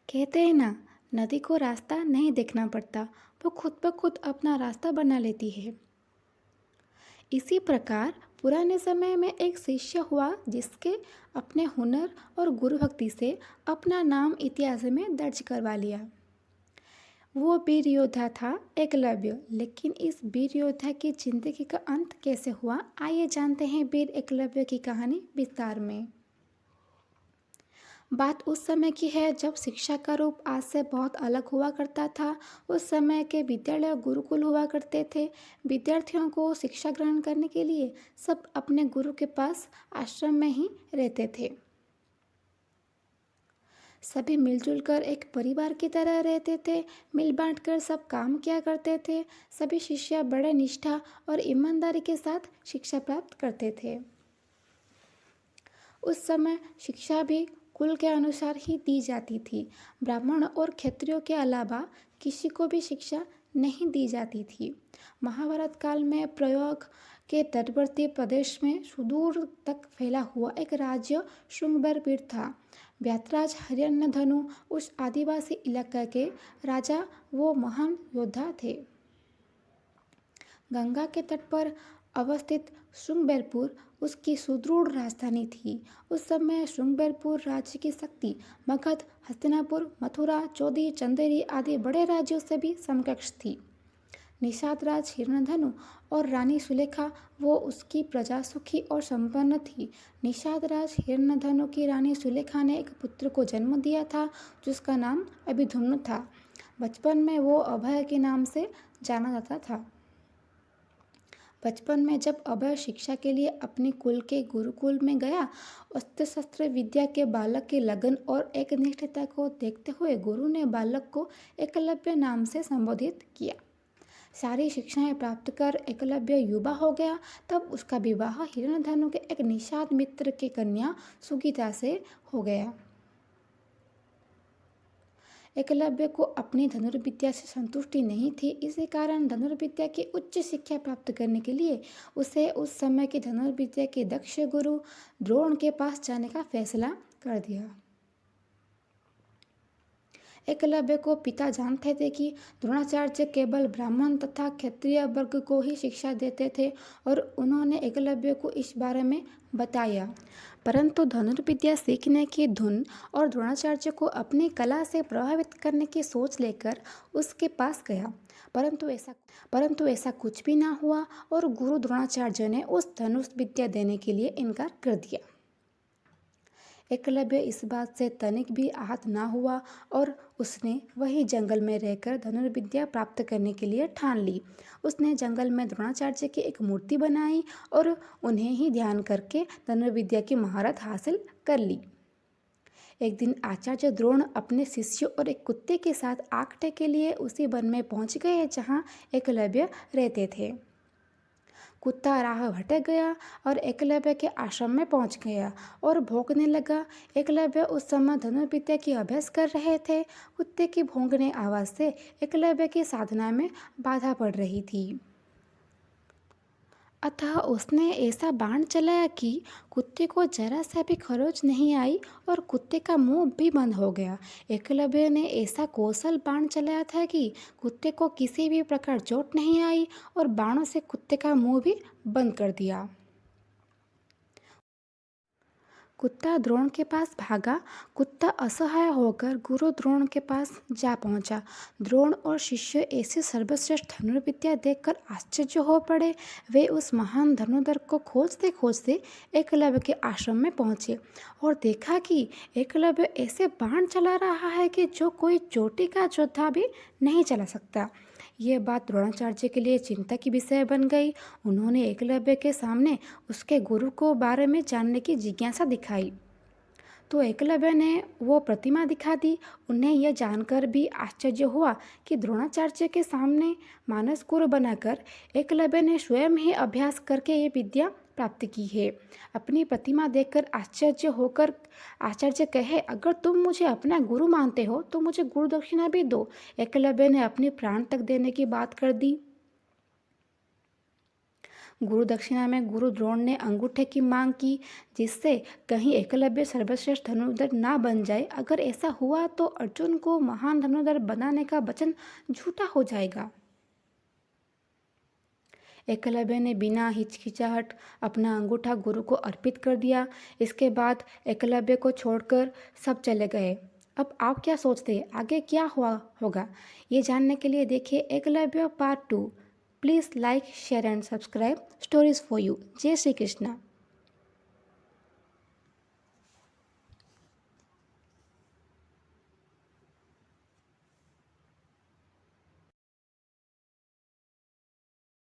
कहते हैं ना, नदी को रास्ता नहीं देखना पड़ता, वो खुद ब खुद अपना रास्ता बना लेती है। इसी प्रकार पुराने समय में एक शिष्य हुआ जिसके अपने हुनर और गुरु भक्ति से अपना नाम इतिहास में दर्ज करवा लिया। वो वीर योद्धा था एकलव्य। लेकिन इस वीर योद्धा की जिंदगी का अंत कैसे हुआ, आइए जानते हैं वीर एकलव्य की कहानी विस्तार में। बात उस समय की है जब शिक्षा का रूप आज से बहुत अलग हुआ करता था। उस समय के विद्यालय गुरुकुल हुआ करते थे। विद्यार्थियों को शिक्षा ग्रहण करने के लिए सब अपने गुरु के पास आश्रम में ही रहते थे। सभी मिलजुल कर एक परिवार की तरह रहते थे। मिल बांट कर सब काम किया करते थे। सभी शिष्य बड़े निष्ठा और ईमानदारी के साथ शिक्षा प्राप्त करते थे। उस समय शिक्षा भी कुल के अनुसार ही दी जाती थी। ब्राह्मण और क्षत्रियों के अलावा किसी को भी शिक्षा नहीं दी जाती थी। महाभारत काल में प्रयोग के तटवर्ती प्रदेश में सुदूर तक फैला हुआ एक राज्य शुंगबरपीर था। व्यतराज हिरण्यधनु उस आदिवासी इलाका के राजा वो महान योद्धा थे। गंगा के तट पर अवस्थित शुंगबेरपुर उसकी सुदृढ़ राजधानी थी। उस समय शुंगबेरपुर राज्य की शक्ति मगध, हस्तिनापुर, मथुरा, चौदी, चंदेरी आदि बड़े राज्यों से भी समकक्ष थी। निषाद राज हिरण्यधनु और रानी सुलेखा वो उसकी प्रजा सुखी और संपन्न थी। निषाद राज हिरण्यधनु की रानी सुलेखा ने एक पुत्र को जन्म दिया था जिसका नाम अभिधुम्न था। बचपन में वो अभय के नाम से जाना जाता था। बचपन में जब अभय शिक्षा के लिए अपने कुल के गुरुकुल में गया, अस्त्र शस्त्र विद्या के बालक के लगन और एकनिष्ठता को देखते हुए गुरु ने बालक को एकलव्य नाम से संबोधित किया। सारी शिक्षाएं प्राप्त कर एकलव्य युवा हो गया। तब उसका विवाह हिरण्यधनु के एक निषाद मित्र की कन्या सुगीता से हो गया। एकलव्य को अपनी धनुर्विद्या से संतुष्टि नहीं थी। इसी कारण धनुर्विद्या की उच्च शिक्षा प्राप्त करने के लिए उसे उस समय के धनुर्विद्या के दक्ष गुरु द्रोण के पास जाने का फैसला कर दिया। एकलव्य को पिता जानते थे कि द्रोणाचार्य केवल ब्राह्मण तथा क्षत्रिय वर्ग को ही शिक्षा देते थे और उन्होंने एकलव्य को इस बारे में बताया। परंतु धनुर्विद्या सीखने की धुन और द्रोणाचार्य को अपनी कला से प्रभावित करने की सोच लेकर उसके पास गया। परंतु ऐसा कुछ भी ना हुआ और गुरु द्रोणाचार्य ने उस धनुष विद्या देने के लिए इनकार कर दिया। एकलव्य इस बात से तनिक भी आहत ना हुआ और उसने वही जंगल में रहकर धनुर्विद्या प्राप्त करने के लिए ठान ली। उसने जंगल में द्रोणाचार्य की एक मूर्ति बनाई और उन्हें ही ध्यान करके धनुर्विद्या की महारत हासिल कर ली। एक दिन आचार्य द्रोण अपने शिष्यों और एक कुत्ते के साथ आकटे के लिए उसी वन में पहुंच गए जहां एकलव्य रहते थे। कुत्ता राह भटक गया और एकलव्य के आश्रम में पहुंच गया और भौंकने लगा। एकलव्य उस समय धनुर्विद्या की अभ्यास कर रहे थे। कुत्ते की भौंकने आवाज़ से एकलव्य की साधना में बाधा पड़ रही थी। अतः उसने ऐसा बाण चलाया कि कुत्ते को जरा सा भी खरोच नहीं आई और कुत्ते का मुंह भी बंद हो गया। एकलव्य ने ऐसा कौशल बाण चलाया था कि कुत्ते को किसी भी प्रकार चोट नहीं आई और बाणों से कुत्ते का मुंह भी बंद कर दिया। कुत्ता द्रोण के पास भागा। कुत्ता असहाय होकर गुरु द्रोण के पास जा पहुंचा। द्रोण और शिष्य ऐसी सर्वश्रेष्ठ धनुर्विद्या देखकर आश्चर्य हो पड़े। वे उस महान धनुर्धर को खोजते खोजते एकलव्य के आश्रम में पहुंचे और देखा कि एकलव्य ऐसे बाण चला रहा है कि जो कोई चोटी का योद्धा भी नहीं चला सकता। ये बात द्रोणाचार्य के लिए चिंता की विषय बन गई। उन्होंने एकलव्य के सामने उसके गुरु को बारे में जानने की जिज्ञासा दिखाई तो एकलव्य ने वो प्रतिमा दिखा दी। उन्हें यह जानकर भी आश्चर्य हुआ कि द्रोणाचार्य के सामने मानस गुरु बनाकर एकलव्य ने स्वयं ही अभ्यास करके ये विद्या प्राप्त की है। अपनी प्रतिमा देखकर आश्चर्य होकर आचार्य कहे, अगर तुम मुझे अपना गुरु मानते हो तो मुझे गुरु दक्षिणा भी दो। एकलव्य ने अपने प्राण तक देने की बात कर दी। गुरु दक्षिणा में गुरु द्रोण ने अंगूठे की मांग की, जिससे कहीं एकलव्य सर्वश्रेष्ठ धनुर्धर ना बन जाए। अगर ऐसा हुआ तो अर्जुन को महान धनुर्धर बनाने का वचन झूठा हो जाएगा। एकलव्य ने बिना हिचकिचाहट अपना अंगूठा गुरु को अर्पित कर दिया। इसके बाद एकलव्य को छोड़कर सब चले गए। अब आप क्या सोचते हैं, आगे क्या हुआ होगा? ये जानने के लिए देखिए Eklavya part 2। Please like, share and subscribe stories for you. जय श्री कृष्णा।